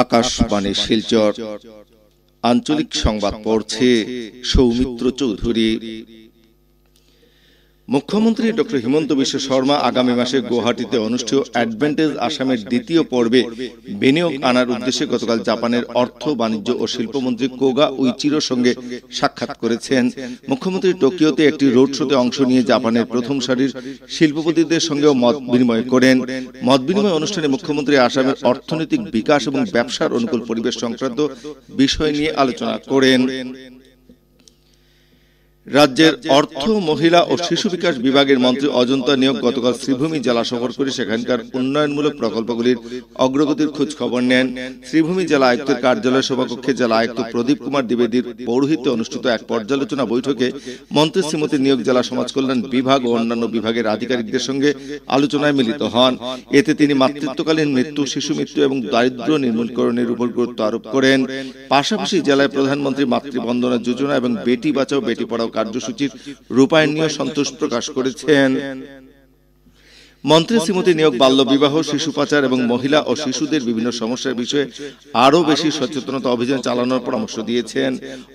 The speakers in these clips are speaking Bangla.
আকাশবাণী শিলচর আঞ্চলিক সংবাদ পড়ছে সৌমিত্র চৌধুরী। মুখ্যমন্ত্রী ডক্টর হিমন্ত বিশ্ব শর্মা আগামী মাসে গুয়াহাটিতে অনুষ্ঠেয় অ্যাডভান্টেজ আসামের দ্বিতীয় পর্বে বিনিয়োগ আনার উদ্দেশ্যে গতকাল জাপানের অর্থ, বাণিজ্য ও শিল্পমন্ত্রী কোগা উইচিরোর সঙ্গে সাক্ষাৎ করেছেন। মুখ্যমন্ত্রী টোকিওতে একটি রোড শোতে অংশ নিয়ে জাপানের প্রথম সারির শিল্পপতিদের সঙ্গেও মত বিনিময় করেন। মত বিনিময় অনুষ্ঠানে মুখ্যমন্ত্রী আসামের অর্থনৈতিক বিকাশ এবং ব্যবসার অনুকূল পরিবেশ সংক্রান্ত বিষয় নিয়ে আলোচনা করেন। রাজ্যের অর্থ, মহিলা ও শিশু বিকাশ বিভাগের মন্ত্রী অজন্তা নিয়োগ গতকাল শ্রীভূমি জেলা সফর করে সেখানকার উন্নয়নমূলক প্রকল্পগুলির অগ্রগতির খোঁজ খবর নেন। শ্রীভূমি জেলা আয়ুক্তের কার্যালয় সভাকক্ষে জেলা আয়ুক্ত প্রদীপ কুমার দ্বিবেদীর পৌরোহিত্যে অনুষ্ঠিত এক পর্যালোচনা বৈঠকে মন্ত্রী শ্রীমতী নিয়োগ জেলা সমাজ কল্যাণ বিভাগ ও অন্যান্য বিভাগের আধিকারিকদের সঙ্গে আলোচনায় মিলিত হন। এতে তিনি মাতৃত্বকালীন মৃত্যু, শিশু মৃত্যু এবং দারিদ্র্য নির্মূলকরণের উপর গুরুত্ব আরোপ করেন। পাশাপাশি জেলায় প্রধানমন্ত্রী মাতৃবন্দনা যোজনা এবং বেটি বাঁচাও বেটি পড়াও কার্যসূচির রূপায়ণ নিয়ে সন্তোষ প্রকাশ করেছেন। মন্ত্রী শ্রীমতী নিয়োগ বাল্য বিবাহ, শিশু পাচার এবং মহিলা ও শিশুদের বিভিন্ন সমস্যার বিষয়ে আরও বেশি সচেতনতা অভিযান চালানোর পরামর্শ দিয়েছেন।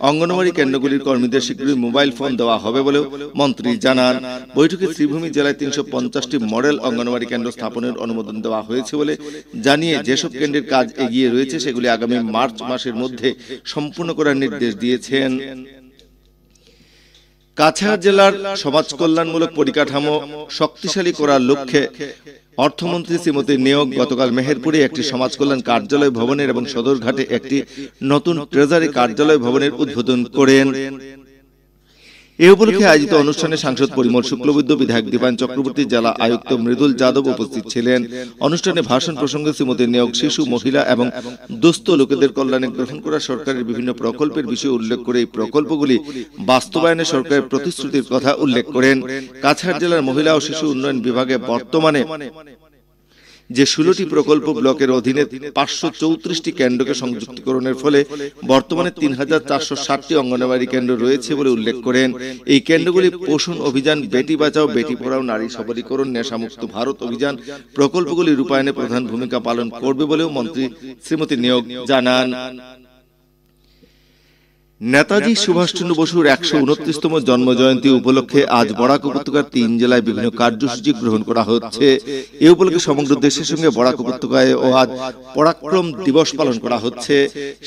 অঙ্গনওয়াড়ি কেন্দ্রগুলির কর্মীদের শীঘ্রই মোবাইল ফোন দেওয়া হবে বলেও মন্ত্রী জানান। বৈঠকে শ্রীভূমি জেলায় ৩৫০টি মডেল অঙ্গনওয়াড়ি কেন্দ্র স্থাপনের অনুমোদন দেওয়া হয়েছে বলে জানিয়ে যেসব কেন্দ্রের কাজ এগিয়ে রয়েছে সেগুলি আগামী মার্চ মাসের মধ্যে সম্পূর্ণ করার নির্দেশ দিয়েছেন। কাছাড় জেলার সমাজ কল্যাণমূলক পরিকাঠামো শক্তিশালী করার লক্ষ্যে অর্থমন্ত্রী শ্রীমতী নিয়োগ গতকাল মেহেরপুরে একটি সমাজ কল্যাণ কার্যালয় ভবনের এবং সদরঘাটে একটি নতুন ট্রেজারি কার্যালয় ভবনের উদ্বোধন করেন। এ উপলক্ষে আয়োজিত অনুষ্ঠানে সাংসদ পরিমল শুক্লবৈদ্য, বিধায়ক দীপায়ন চক্রবর্তী, জেলা আয়ুক্ত মৃদুল যাদব উপস্থিত ছিলেন। অনুষ্ঠানে ভাষণ প্রসঙ্গে শ্রীমতী নিয়োগ শিশু, মহিলা এবং দুস্থ লোকেদের কল্যাণে গ্রহণ করা সরকারের বিভিন্ন প্রকল্পের বিষয়ে উল্লেখ করে এই প্রকল্পগুলি বাস্তবায়নে সরকারের প্রতিশ্রুতির কথা উল্লেখ করেন। কাছাড় জেলার মহিলা ও শিশু উন্নয়ন বিভাগে বর্তমানে যে 16টি প্রকল্প ব্লকের অধীনে 534টি কেন্দ্রকে সংযুক্তিকরণের ফলে বর্তমানে 3460টি অঙ্গনওয়াড়ি কেন্দ্র রয়েছে বলে উল্লেখ করেন। এই কেন্দ্রগুলি পোষণ অভিযান, বেটি বাঁচাও বেটি পড়াও, নারী সবলীকরণ, নেশামুক্ত ভারত অভিযান প্রকল্পগুলি রূপায়ণে প্রধান ভূমিকা পালন করবে বলেও মন্ত্রী শ্রীমতী নিয়োগ জানান। নেতাজি সুভাষচন্দ্র বসুর 129তম জন্মজয়ন্তী উপলক্ষে আজ বরাক উপত্যকার 3 জেলায় বিভিন্ন কার্যসূচি গ্রহণ করা হচ্ছে। এ উপলক্ষে সমগ্র দেশের সঙ্গে বরাক উপত্যকায় ও আজ পরাক্রম দিবস পালন করা হচ্ছে।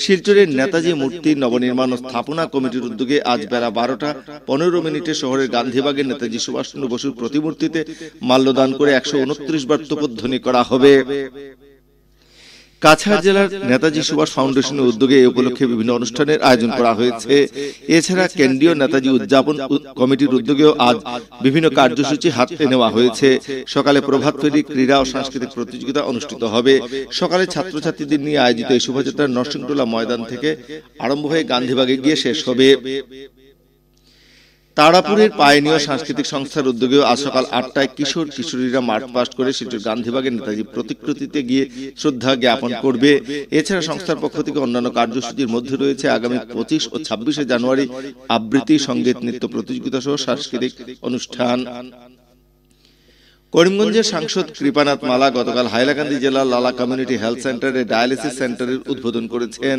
শিলচরের নেতাজি মূর্তি নবনির্মাণ ও স্থাপনা কমিটির উদ্যোগে আজ বেলা 12টা 15 মিনিটে শহরের গান্ধীবাগের নেতাজি সুভাষচন্দ্র বসুর প্রতিমূর্তিতে মাল্যদান করে 129 বার তোপধ্বনি করা হবে। কাছাড় জেলার নেতাজি সুভাষ ফাউন্ডেশনের উদ্যোগে এই উপলক্ষে বিভিন্ন অনুষ্ঠানের আয়োজন করা হয়েছে। এছাড়া কেন্দ্রীয় নেতাজি উদযাপন কমিটির উদ্যোগেও আজ বিভিন্ন কার্যসূচি হাতে নেওয়া হয়েছে। সকালে প্রভাত ফেরি, ক্রীড়া ও সাংস্কৃতিক প্রতিযোগিতা অনুষ্ঠিত হবে। সকালে ছাত্রছাত্রীদের নিয়ে আয়োজিত এই শোভাযাত্রা নরসিংটোলা ময়দান থেকে আরম্ভ হয়ে গান্ধীবাগে গিয়ে শেষ হবে। তারাপুরের পায়নীয় সাংস্কৃতিক সংস্থার উদ্যোগেও আজ সকাল 8টায় কিশোর কিশোরীরা মার্চ পাস্ট করে শিলচর গান্ধীবাগের নেতাজি প্রতিকৃতিতে গিয়ে শ্রদ্ধা জ্ঞাপন করবে। এছাড়া সংস্থার পক্ষ থেকে অন্যান্য কার্যসূচির মধ্যে রয়েছে আগামী 25 ও 26শে জানুয়ারি আবৃত্তি, সঙ্গীত, নৃত্য প্রতিযোগিতা সহ সাংস্কৃতিক অনুষ্ঠান। করিমগঞ্জের সাংসদ কৃপানাথ মালা গতকাল হাইলাকান্দি জেলার লালা কমিউনিটি হেলথ সেন্টারে ডায়ালিসিস সেন্টারের উদ্বোধন করেছেন।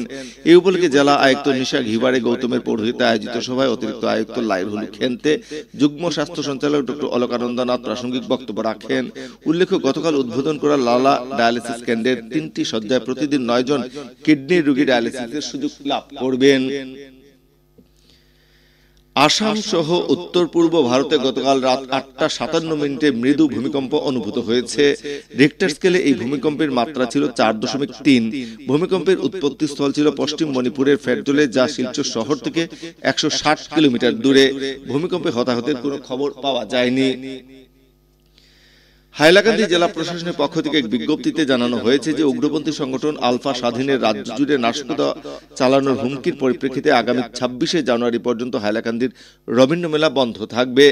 এই উপলক্ষে জেলা আয়ুক্ত নিশা ঘিবারে গৌতমের পৌরোহিত্যে আয়োজিত সভায় অতিরিক্ত আয়ুক্ত লাইরহুল খেন্তে, যুগ্ম স্বাস্থ্য সঞ্চালক ডক্টর অলকানন্দনাথ প্রাসঙ্গিক বক্তব্য রাখেন। উল্লেখ্য, গতকাল উদ্বোধন করা লালা ডায়ালিসিস কেন্দ্রের 3টি শয্যায় প্রতিদিন 9 জন কিডনি রোগী ডায়ালিসিসের সুযোগ লাভ করবেন। আসাম সহ উত্তর পূর্ব ভারতে গতকাল রাত 8টা 57 মিনিটে মৃদু ভূমিকম্প অনুভূত হয়েছে। রিক্টার স্কেলে এই ভূমিকম্পের মাত্রা ছিল 4.3। ভূমিকম্পের উৎপত্তি স্থল ছিল পশ্চিম মণিপুরের ফেরদোলে, যা শিলচর শহর থেকে 160 কিলোমিটার দূরে। ভূমিকম্পে হতাহতের কোনো খবর পাওয়া যায়নি। হাইলাকান্দি জেলা প্রশাসনের পক্ষ থেকে এক বিজ্ঞপ্তিতে জানানো হয়েছে যে উগ্রপন্থী সংগঠন আলফা স্বাধীনের রাজ্য জুড়ে নাশকতা চালানোর হুমকির পরিপ্রেক্ষিতে আগামী 26শে জানুয়ারি পর্যন্ত হাইলাকান্দির রবীন্দ্র মেলা বন্ধ থাকবে।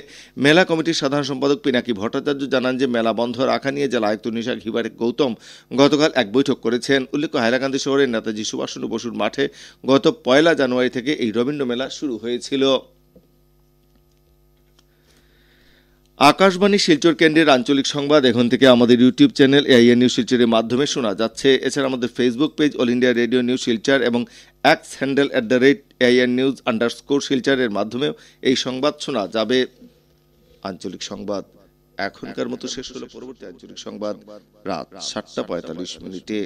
মেলা কমিটির সাধারণ সম্পাদক পিনাকি ভট্টাচার্য জানান যে মেলা বন্ধ রাখা নিয়ে জেলা আয়ুক্ত নিশা ঘিবারে গৌতম গতকাল এক বৈঠক করেছেন। উল্লেখ্য, হাইলাকান্দি শহরের নেতাজি সুভাষচন্দ্র বসুর মাঠে গত 1 জানুয়ারি থেকে এই রবীন্দ্র মেলা শুরু হয়েছিল। আকাশবাণী শিলচর কেন্দ্রের আঞ্চলিক সংবাদ এখন থেকে আমাদের ইউটিউব চ্যানেল এআইএন নিউজ শিলচরের মাধ্যমে শোনা যাচ্ছে। এছাড়া আমাদের Facebook page all India radio news Silchar এবং এক্স হ্যান্ডেল @AIN_News_শিলচরের মাধ্যমেও এই সংবাদ শোনা যাবে। আঞ্চলিক সংবাদ এখনকার মতো শেষ হলো। পরবর্তী আঞ্চলিক সংবাদ রাত 7:45 মিনিটে।